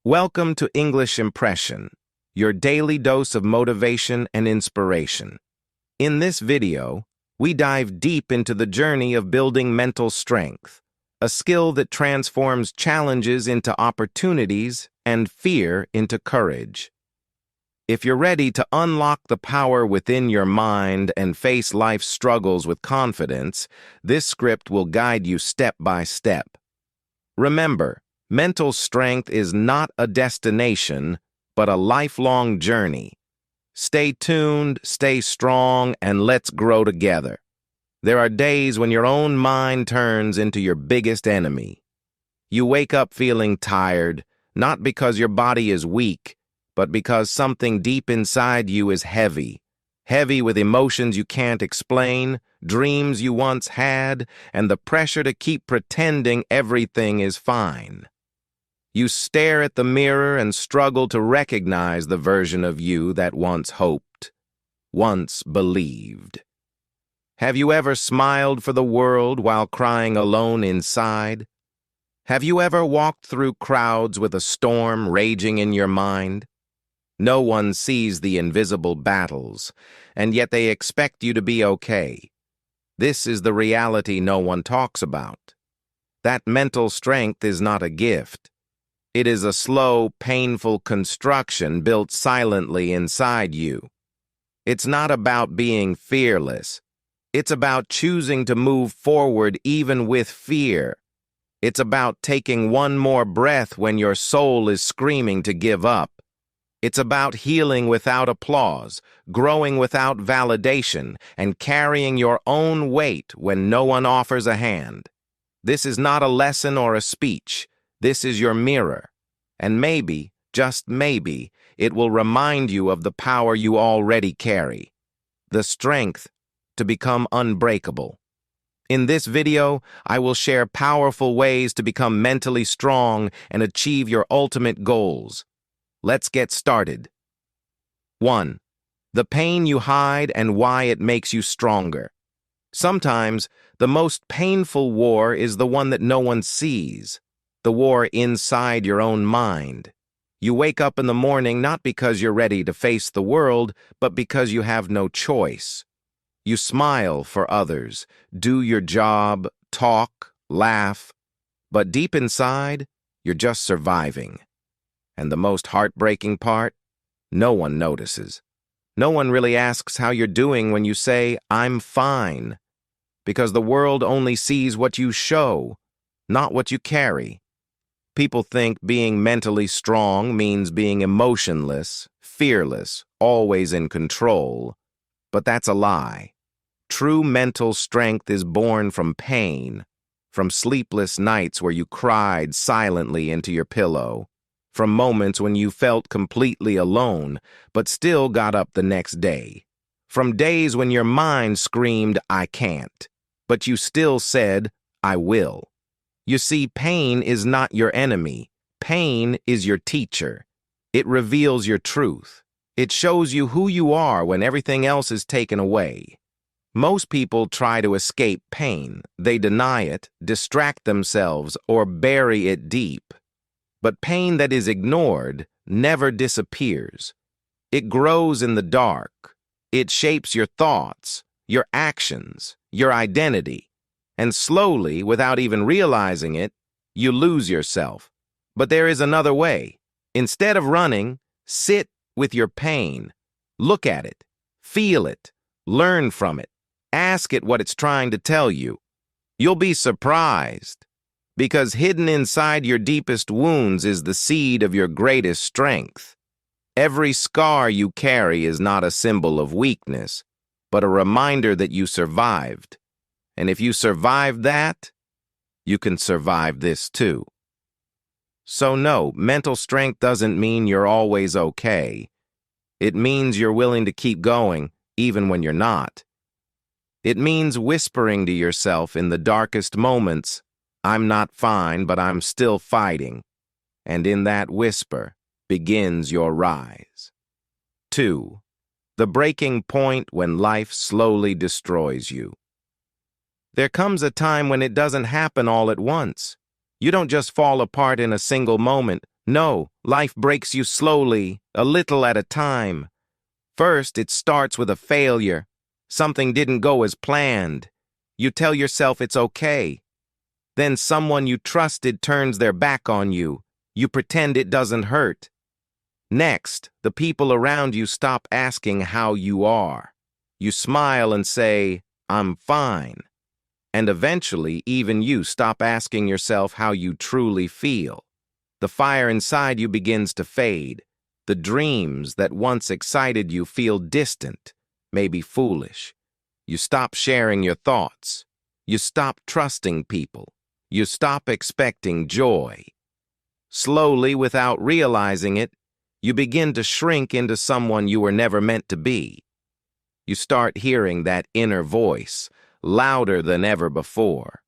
Welcome to English Impression, your daily dose of motivation and inspiration. In this video, we dive deep into the journey of building mental strength, a skill that transforms challenges into opportunities and fear into courage. If you're ready to unlock the power within your mind and face life's struggles with confidence, this script will guide you step by step. Remember, mental strength is not a destination, but a lifelong journey. Stay tuned, stay strong, and let's grow together. There are days when your own mind turns into your biggest enemy. You wake up feeling tired, not because your body is weak, but because something deep inside you is heavy. Heavy with emotions you can't explain, dreams you once had, and the pressure to keep pretending everything is fine. You stare at the mirror and struggle to recognize the version of you that once hoped, once believed. Have you ever smiled for the world while crying alone inside? Have you ever walked through crowds with a storm raging in your mind? No one sees the invisible battles, and yet they expect you to be okay. This is the reality no one talks about. That mental strength is not a gift. It is a slow, painful construction built silently inside you. It's not about being fearless. It's about choosing to move forward even with fear. It's about taking one more breath when your soul is screaming to give up. It's about healing without applause, growing without validation, and carrying your own weight when no one offers a hand. This is not a lesson or a speech. This is your mirror. And maybe, just maybe, it will remind you of the power you already carry. The strength to become unbreakable. In this video, I will share powerful ways to become mentally strong and achieve your ultimate goals. Let's get started. 1. The pain you hide and why it makes you stronger. Sometimes, the most painful war is the one that no one sees. The war inside your own mind. You wake up in the morning not because you're ready to face the world, but because you have no choice. You smile for others, do your job, talk, laugh, but deep inside, you're just surviving. And the most heartbreaking part? No one notices. No one really asks how you're doing when you say, "I'm fine," because the world only sees what you show, not what you carry. People think being mentally strong means being emotionless, fearless, always in control. But that's a lie. True mental strength is born from pain, from sleepless nights where you cried silently into your pillow, from moments when you felt completely alone, but still got up the next day, from days when your mind screamed, "I can't," but you still said, "I will." You see, pain is not your enemy. Pain is your teacher. It reveals your truth. It shows you who you are when everything else is taken away. Most people try to escape pain. They deny it, distract themselves, or bury it deep. But pain that is ignored never disappears. It grows in the dark. It shapes your thoughts, your actions, your identity. And slowly, without even realizing it, you lose yourself. But there is another way. Instead of running, sit with your pain. Look at it. Feel it. Learn from it. Ask it what it's trying to tell you. You'll be surprised, because hidden inside your deepest wounds is the seed of your greatest strength. Every scar you carry is not a symbol of weakness, but a reminder that you survived. And if you survive that, you can survive this too. So no, mental strength doesn't mean you're always okay. It means you're willing to keep going, even when you're not. It means whispering to yourself in the darkest moments, "I'm not fine, but I'm still fighting." And in that whisper begins your rise. 2. The breaking point when life slowly destroys you. There comes a time when it doesn't happen all at once. You don't just fall apart in a single moment. No, life breaks you slowly, a little at a time. First, it starts with a failure. Something didn't go as planned. You tell yourself it's okay. Then someone you trusted turns their back on you. You pretend it doesn't hurt. Next, the people around you stop asking how you are. You smile and say, "I'm fine." And eventually, even you stop asking yourself how you truly feel. The fire inside you begins to fade. The dreams that once excited you feel distant, maybe foolish. You stop sharing your thoughts. You stop trusting people. You stop expecting joy. Slowly, without realizing it, you begin to shrink into someone you were never meant to be. You start hearing that inner voice, louder than ever before.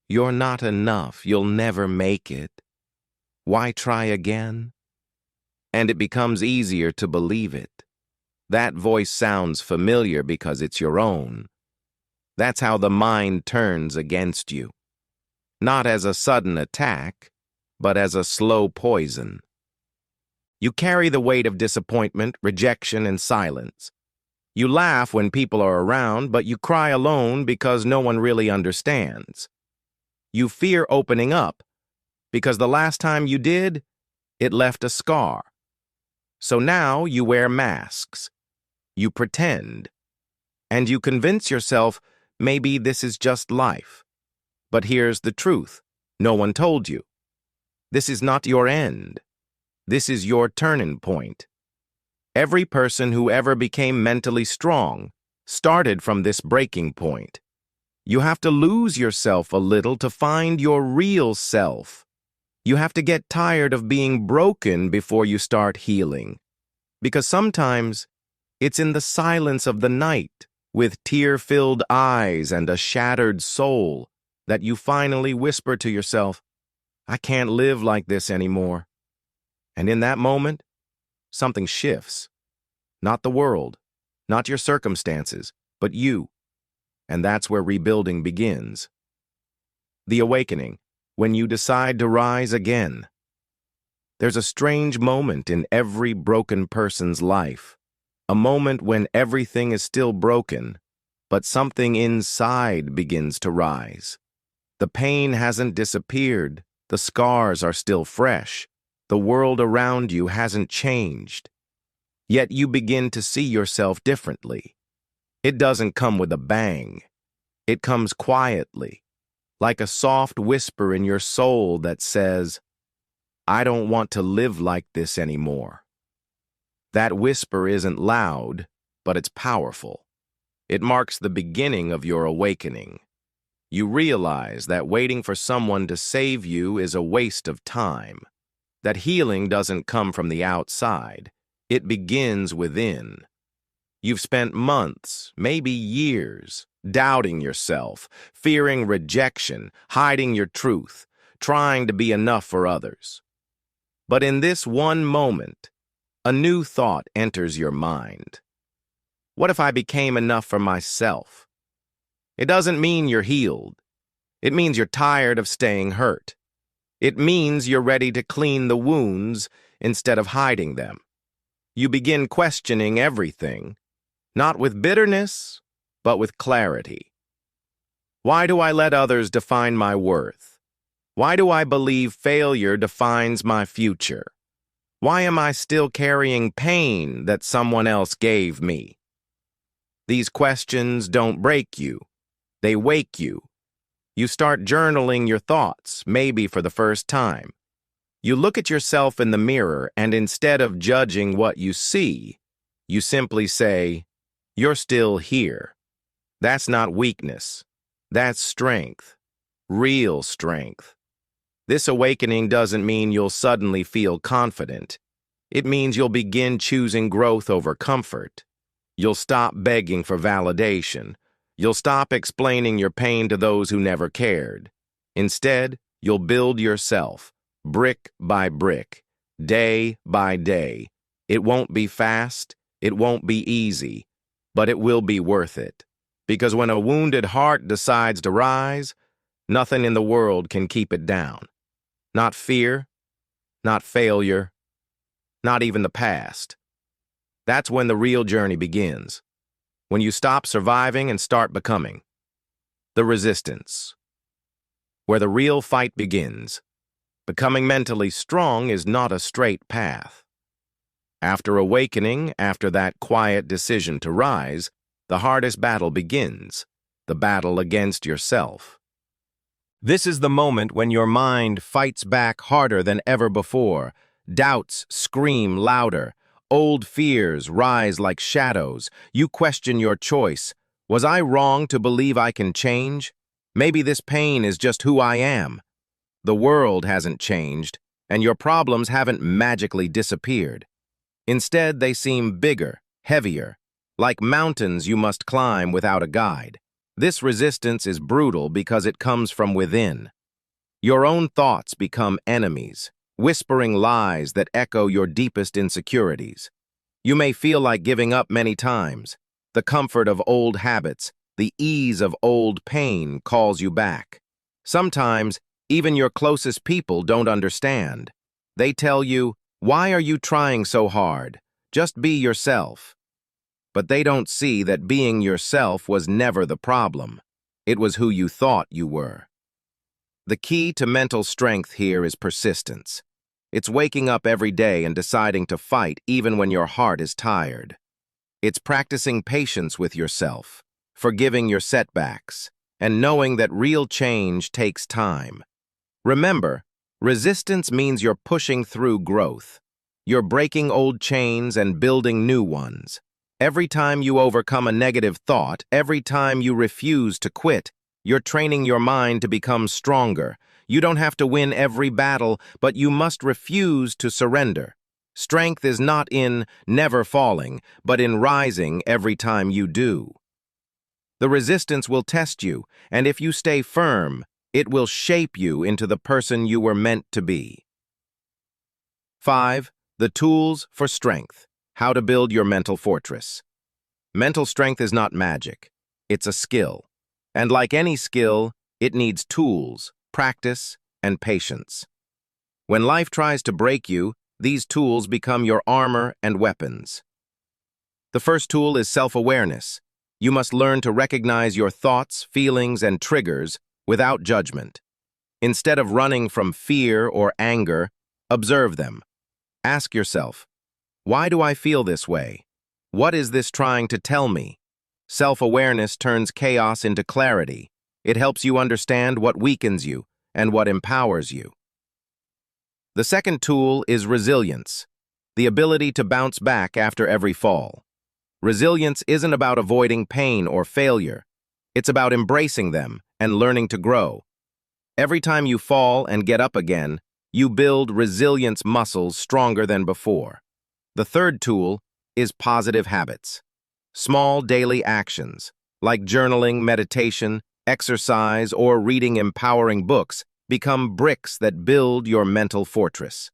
You're not enough. You'll never make it. Why try again? And it becomes easier to believe it. That voice sounds familiar because it's your own. That's how the mind turns against you. Not as a sudden attack, but as a slow poison. You carry the weight of disappointment, rejection, and silence. You laugh when people are around, but you cry alone because no one really understands. You fear opening up, because the last time you did, it left a scar. So now you wear masks. You pretend. And you convince yourself maybe this is just life. But here's the truth. No one told you. This is not your end. This is your turning point. Every person who ever became mentally strong started from this breaking point. You have to lose yourself a little to find your real self. You have to get tired of being broken before you start healing. Because sometimes it's in the silence of the night, with tear-filled eyes and a shattered soul, that you finally whisper to yourself, "I can't live like this anymore." And in that moment, something shifts. Not the world, not your circumstances, but you. And that's where rebuilding begins. The awakening, when you decide to rise again. There's a strange moment in every broken person's life. A moment when everything is still broken, but something inside begins to rise. The pain hasn't disappeared. The scars are still fresh. The world around you hasn't changed. Yet you begin to see yourself differently. It doesn't come with a bang. It comes quietly, like a soft whisper in your soul that says, "I don't want to live like this anymore." That whisper isn't loud, but it's powerful. It marks the beginning of your awakening. You realize that waiting for someone to save you is a waste of time. That healing doesn't come from the outside. It begins within. You've spent months, maybe years, doubting yourself, fearing rejection, hiding your truth, trying to be enough for others. But in this one moment, a new thought enters your mind. What if I became enough for myself? It doesn't mean you're healed. It means you're tired of staying hurt. It means you're ready to clean the wounds instead of hiding them. You begin questioning everything, not with bitterness, but with clarity. Why do I let others define my worth? Why do I believe failure defines my future? Why am I still carrying pain that someone else gave me? These questions don't break you. They wake you. You start journaling your thoughts, maybe for the first time. You look at yourself in the mirror, and instead of judging what you see, you simply say, "You're still here." That's not weakness. That's strength. Real strength. This awakening doesn't mean you'll suddenly feel confident. It means you'll begin choosing growth over comfort. You'll stop begging for validation. You'll stop explaining your pain to those who never cared. Instead, you'll build yourself, brick by brick, day by day. It won't be fast, it won't be easy, but it will be worth it. Because when a wounded heart decides to rise, nothing in the world can keep it down. Not fear, not failure, not even the past. That's when the real journey begins, when you stop surviving and start becoming. The resistance, where the real fight begins. Becoming mentally strong is not a straight path. After awakening, after that quiet decision to rise, the hardest battle begins, the battle against yourself. This is the moment when your mind fights back harder than ever before. Doubts scream louder. Old fears rise like shadows. You question your choice. Was I wrong to believe I can change? Maybe this pain is just who I am. The world hasn't changed, and your problems haven't magically disappeared. Instead, they seem bigger, heavier, like mountains you must climb without a guide. This resistance is brutal because it comes from within. Your own thoughts become enemies, whispering lies that echo your deepest insecurities. You may feel like giving up many times. The comfort of old habits, the ease of old pain calls you back. Sometimes, even your closest people don't understand. They tell you, "Why are you trying so hard? Just be yourself." But they don't see that being yourself was never the problem. It was who you thought you were. The key to mental strength here is persistence. It's waking up every day and deciding to fight even when your heart is tired. It's practicing patience with yourself, forgiving your setbacks, and knowing that real change takes time. Remember, resistance means you're pushing through growth. You're breaking old chains and building new ones. Every time you overcome a negative thought, every time you refuse to quit, you're training your mind to become stronger. You don't have to win every battle, but you must refuse to surrender. Strength is not in never falling, but in rising every time you do. The resistance will test you, and if you stay firm, it will shape you into the person you were meant to be. 5. The tools for strength. How to build your mental fortress. Mental strength is not magic. It's a skill. And like any skill, it needs tools, practice, and patience. When life tries to break you, these tools become your armor and weapons. The first tool is self-awareness. You must learn to recognize your thoughts, feelings, and triggers without judgment. Instead of running from fear or anger, observe them. Ask yourself, why do I feel this way? What is this trying to tell me? Self-awareness turns chaos into clarity. It helps you understand what weakens you and what empowers you. The second tool is resilience, the ability to bounce back after every fall. Resilience isn't about avoiding pain or failure. It's about embracing them and learning to grow. Every time you fall and get up again, you build resilience muscles stronger than before. The third tool is positive habits. Small daily actions, like journaling, meditation, exercise, or reading empowering books, become bricks that build your mental fortress.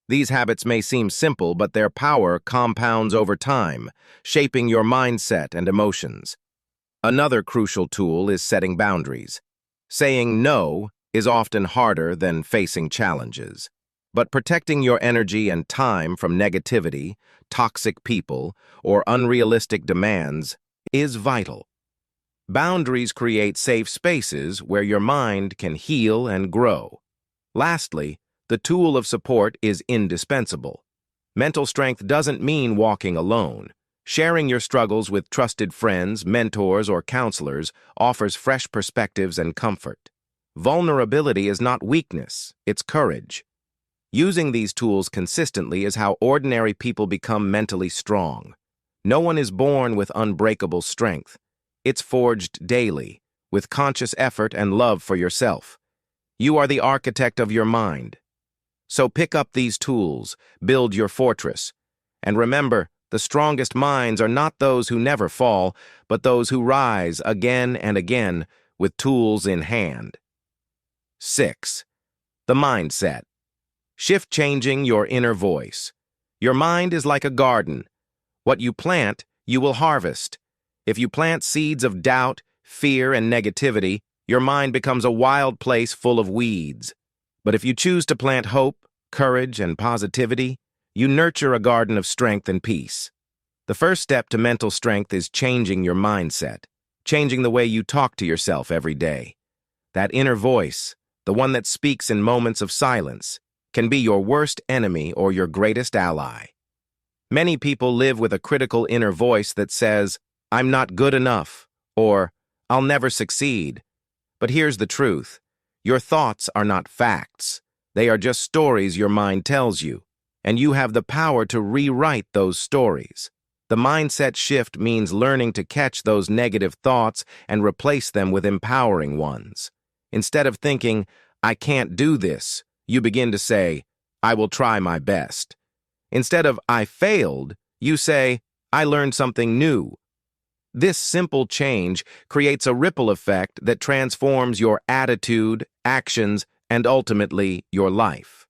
These habits may seem simple, but their power compounds over time, shaping your mindset and emotions. Another crucial tool is setting boundaries. Saying no is often harder than facing challenges. But protecting your energy and time from negativity, toxic people, or unrealistic demands is vital. Boundaries create safe spaces where your mind can heal and grow. Lastly, the tool of support is indispensable. Mental strength doesn't mean walking alone. Sharing your struggles with trusted friends, mentors, or counselors offers fresh perspectives and comfort. Vulnerability is not weakness, it's courage. Using these tools consistently is how ordinary people become mentally strong. No one is born with unbreakable strength. It's forged daily, with conscious effort and love for yourself. You are the architect of your mind. So pick up these tools, build your fortress, and remember, the strongest minds are not those who never fall, but those who rise again and again with tools in hand. 6. The mindset. Shift changing your inner voice. Your mind is like a garden. What you plant, you will harvest. If you plant seeds of doubt, fear, and negativity, your mind becomes a wild place full of weeds. But if you choose to plant hope, courage, and positivity, you nurture a garden of strength and peace. The first step to mental strength is changing your mindset, changing the way you talk to yourself every day. That inner voice, the one that speaks in moments of silence, can be your worst enemy or your greatest ally. Many people live with a critical inner voice that says, "I'm not good enough," or "I'll never succeed." But here's the truth. Your thoughts are not facts. They are just stories your mind tells you, and you have the power to rewrite those stories. The mindset shift means learning to catch those negative thoughts and replace them with empowering ones. Instead of thinking, "I can't do this," you begin to say, "I will try my best." Instead of "I failed," you say, "I learned something new." This simple change creates a ripple effect that transforms your attitude, actions, and ultimately your life.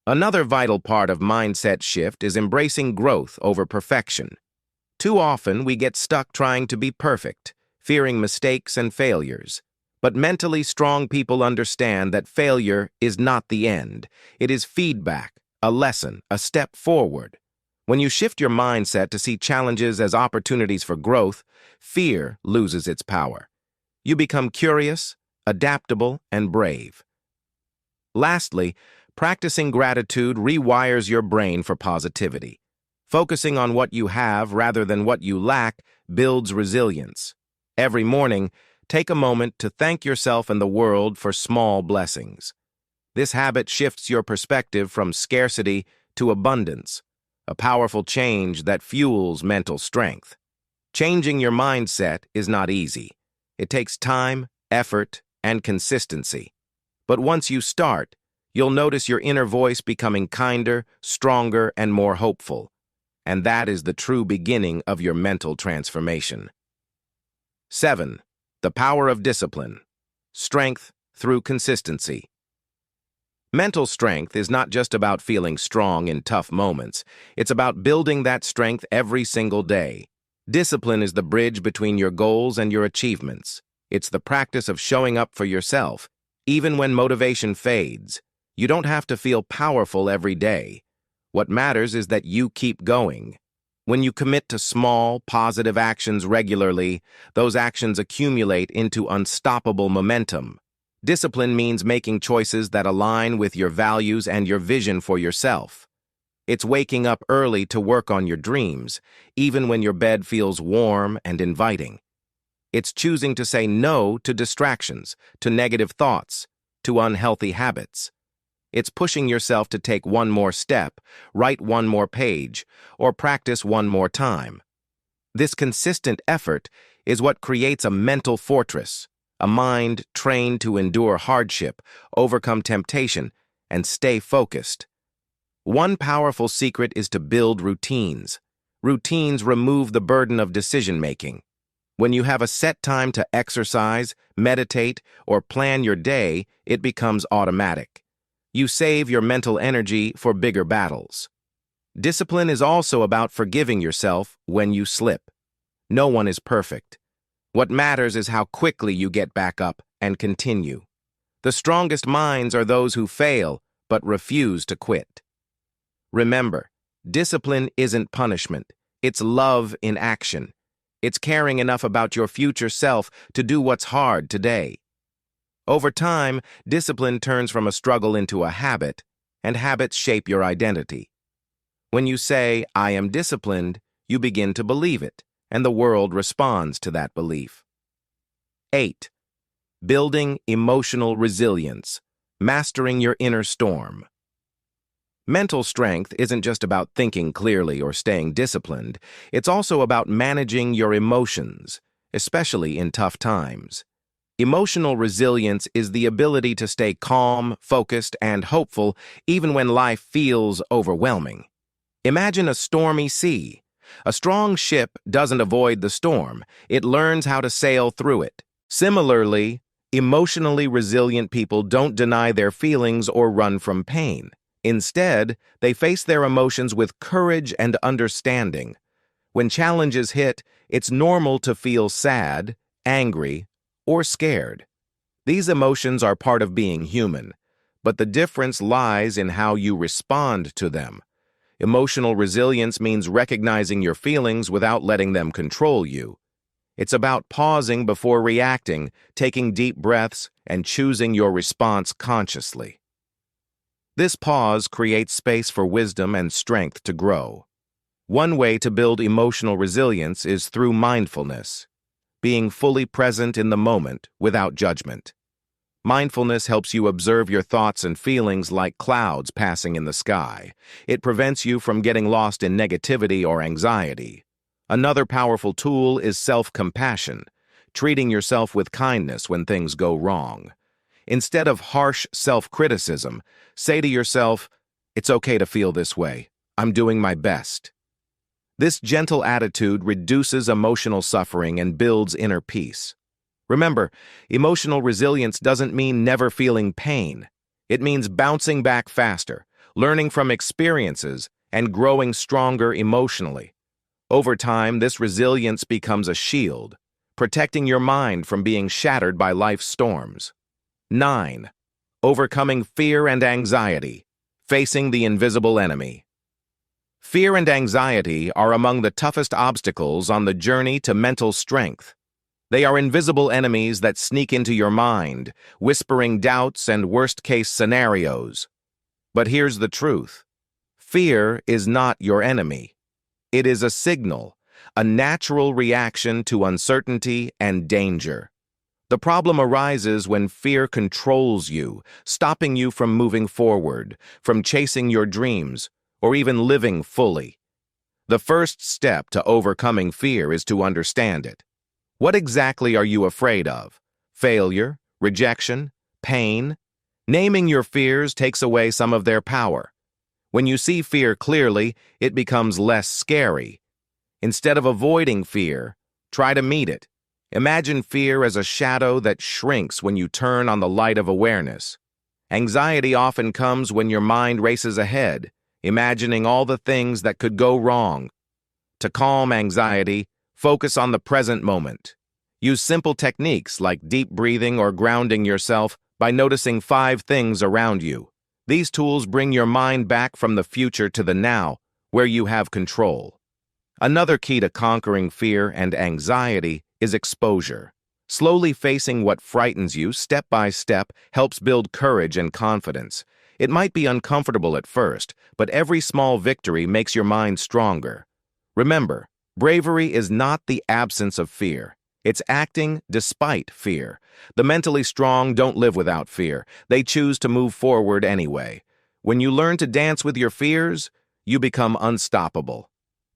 Another vital part of mindset shift is embracing growth over perfection. Too often we get stuck trying to be perfect, fearing mistakes and failures. But mentally strong people understand that failure is not the end. It is feedback, a lesson, a step forward. When you shift your mindset to see challenges as opportunities for growth, fear loses its power. You become curious, adaptable, and brave. Lastly, practicing gratitude rewires your brain for positivity. Focusing on what you have rather than what you lack builds resilience. Every morning, take a moment to thank yourself and the world for small blessings. This habit shifts your perspective from scarcity to abundance, a powerful change that fuels mental strength. Changing your mindset is not easy. It takes time, effort, and consistency. But once you start, you'll notice your inner voice becoming kinder, stronger, and more hopeful. And that is the true beginning of your mental transformation. 7. The power of discipline. Strength through consistency. Mental strength is not just about feeling strong in tough moments. It's about building that strength every single day. Discipline is the bridge between your goals and your achievements. It's the practice of showing up for yourself, even when motivation fades. You don't have to feel powerful every day. What matters is that you keep going. When you commit to small, positive actions regularly, those actions accumulate into unstoppable momentum. Discipline means making choices that align with your values and your vision for yourself. It's waking up early to work on your dreams, even when your bed feels warm and inviting. It's choosing to say no to distractions, to negative thoughts, to unhealthy habits. It's pushing yourself to take one more step, write one more page, or practice one more time. This consistent effort is what creates a mental fortress, a mind trained to endure hardship, overcome temptation, and stay focused. One powerful secret is to build routines. Routines remove the burden of decision-making. When you have a set time to exercise, meditate, or plan your day, it becomes automatic. You save your mental energy for bigger battles. Discipline is also about forgiving yourself when you slip. No one is perfect. What matters is how quickly you get back up and continue. The strongest minds are those who fail but refuse to quit. Remember, discipline isn't punishment. It's love in action. It's caring enough about your future self to do what's hard today. Over time, discipline turns from a struggle into a habit, and habits shape your identity. When you say, "I am disciplined," you begin to believe it, and the world responds to that belief. 8. Building emotional resilience. Mastering your inner storm. Mental strength isn't just about thinking clearly or staying disciplined. It's also about managing your emotions, especially in tough times. Emotional resilience is the ability to stay calm, focused, and hopeful even when life feels overwhelming. Imagine a stormy sea. A strong ship doesn't avoid the storm. It learns how to sail through it. Similarly, emotionally resilient people don't deny their feelings or run from pain. Instead, they face their emotions with courage and understanding. When challenges hit, it's normal to feel sad, angry, or scared. These emotions are part of being human, but the difference lies in how you respond to them. Emotional resilience means recognizing your feelings without letting them control you. It's about pausing before reacting, taking deep breaths, and choosing your response consciously. This pause creates space for wisdom and strength to grow. One way to build emotional resilience is through mindfulness, being fully present in the moment without judgment. Mindfulness helps you observe your thoughts and feelings like clouds passing in the sky. It prevents you from getting lost in negativity or anxiety. Another powerful tool is self-compassion, treating yourself with kindness when things go wrong. Instead of harsh self-criticism, say to yourself, "It's okay to feel this way. I'm doing my best." This gentle attitude reduces emotional suffering and builds inner peace. Remember, emotional resilience doesn't mean never feeling pain. It means bouncing back faster, learning from experiences, and growing stronger emotionally. Over time, this resilience becomes a shield, protecting your mind from being shattered by life's storms. 9. Overcoming fear and anxiety, facing the invisible enemy. Fear and anxiety are among the toughest obstacles on the journey to mental strength. They are invisible enemies that sneak into your mind, whispering doubts and worst-case scenarios. But here's the truth. Fear is not your enemy. It is a signal, a natural reaction to uncertainty and danger. The problem arises when fear controls you, stopping you from moving forward, from chasing your dreams, or even living fully. The first step to overcoming fear is to understand it. What exactly are you afraid of? Failure? Rejection? Pain? Naming your fears takes away some of their power. When you see fear clearly, it becomes less scary. Instead of avoiding fear, try to meet it. Imagine fear as a shadow that shrinks when you turn on the light of awareness. Anxiety often comes when your mind races ahead, imagining all the things that could go wrong. To calm anxiety, focus on the present moment. Use simple techniques like deep breathing or grounding yourself by noticing 5 things around you. These tools bring your mind back from the future to the now, where you have control. Another key to conquering fear and anxiety is exposure. Slowly facing what frightens you step by step helps build courage and confidence. It might be uncomfortable at first, but every small victory makes your mind stronger. Remember, bravery is not the absence of fear. It's acting despite fear. The mentally strong don't live without fear. They choose to move forward anyway. When you learn to dance with your fears, you become unstoppable.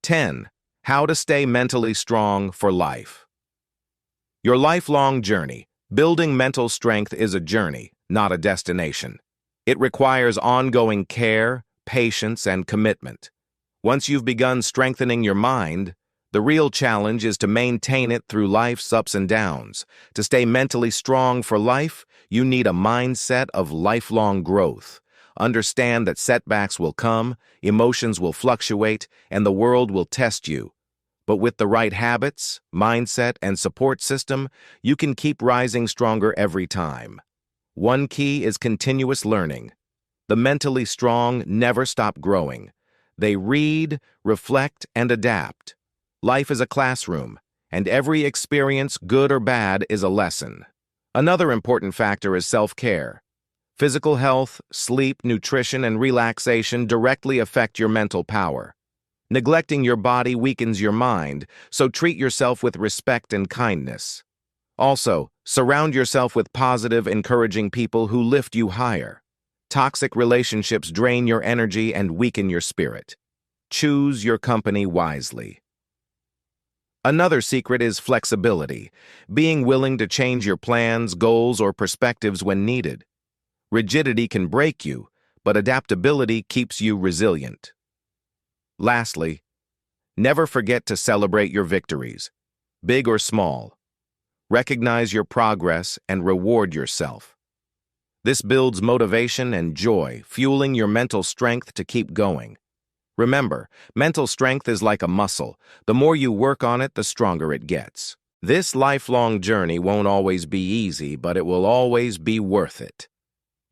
10. How to stay mentally strong for life. Your lifelong journey. Building mental strength is a journey, not a destination. It requires ongoing care, patience, and commitment. Once you've begun strengthening your mind, the real challenge is to maintain it through life's ups and downs. To stay mentally strong for life, you need a mindset of lifelong growth. Understand that setbacks will come, emotions will fluctuate, and the world will test you. But with the right habits, mindset, and support system, you can keep rising stronger every time. One key is continuous learning. The mentally strong never stop growing. They read, reflect, and adapt. Life is a classroom, and every experience, good or bad, is a lesson. Another important factor is self-care. Physical health, sleep, nutrition, and relaxation directly affect your mental power. Neglecting your body weakens your mind, so treat yourself with respect and kindness. Also, surround yourself with positive, encouraging people who lift you higher. Toxic relationships drain your energy and weaken your spirit. Choose your company wisely. Another secret is flexibility, being willing to change your plans, goals, or perspectives when needed. Rigidity can break you, but adaptability keeps you resilient. Lastly, never forget to celebrate your victories, big or small. Recognize your progress and reward yourself. This builds motivation and joy, fueling your mental strength to keep going. Remember, mental strength is like a muscle. The more you work on it, the stronger it gets. This lifelong journey won't always be easy, but it will always be worth it.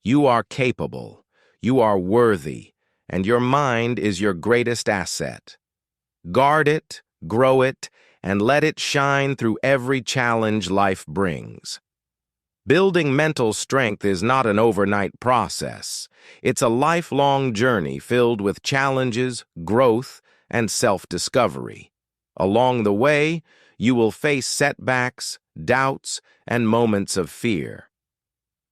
You are capable, you are worthy, and your mind is your greatest asset. Guard it, grow it, and let it shine through every challenge life brings. Building mental strength is not an overnight process. It's a lifelong journey filled with challenges, growth, and self-discovery. Along the way, you will face setbacks, doubts, and moments of fear.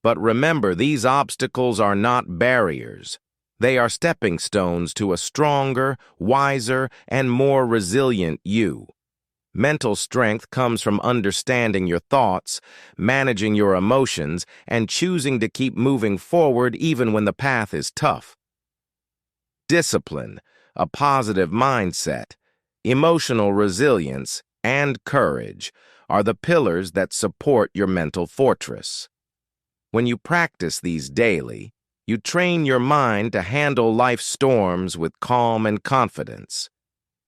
But remember, these obstacles are not barriers. They are stepping stones to a stronger, wiser, and more resilient you. Mental strength comes from understanding your thoughts, managing your emotions, and choosing to keep moving forward even when the path is tough. Discipline, a positive mindset, emotional resilience, and courage are the pillars that support your mental fortress. When you practice these daily, you train your mind to handle life's storms with calm and confidence.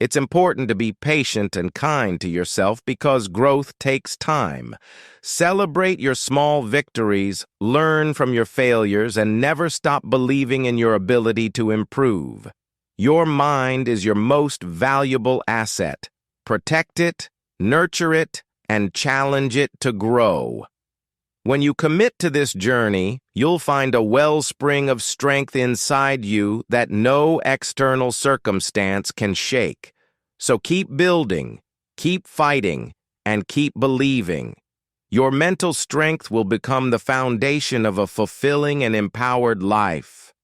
It's important to be patient and kind to yourself because growth takes time. Celebrate your small victories, learn from your failures, and never stop believing in your ability to improve. Your mind is your most valuable asset. Protect it, nurture it, and challenge it to grow. When you commit to this journey, you'll find a wellspring of strength inside you that no external circumstance can shake. So keep building, keep fighting, and keep believing. Your mental strength will become the foundation of a fulfilling and empowered life.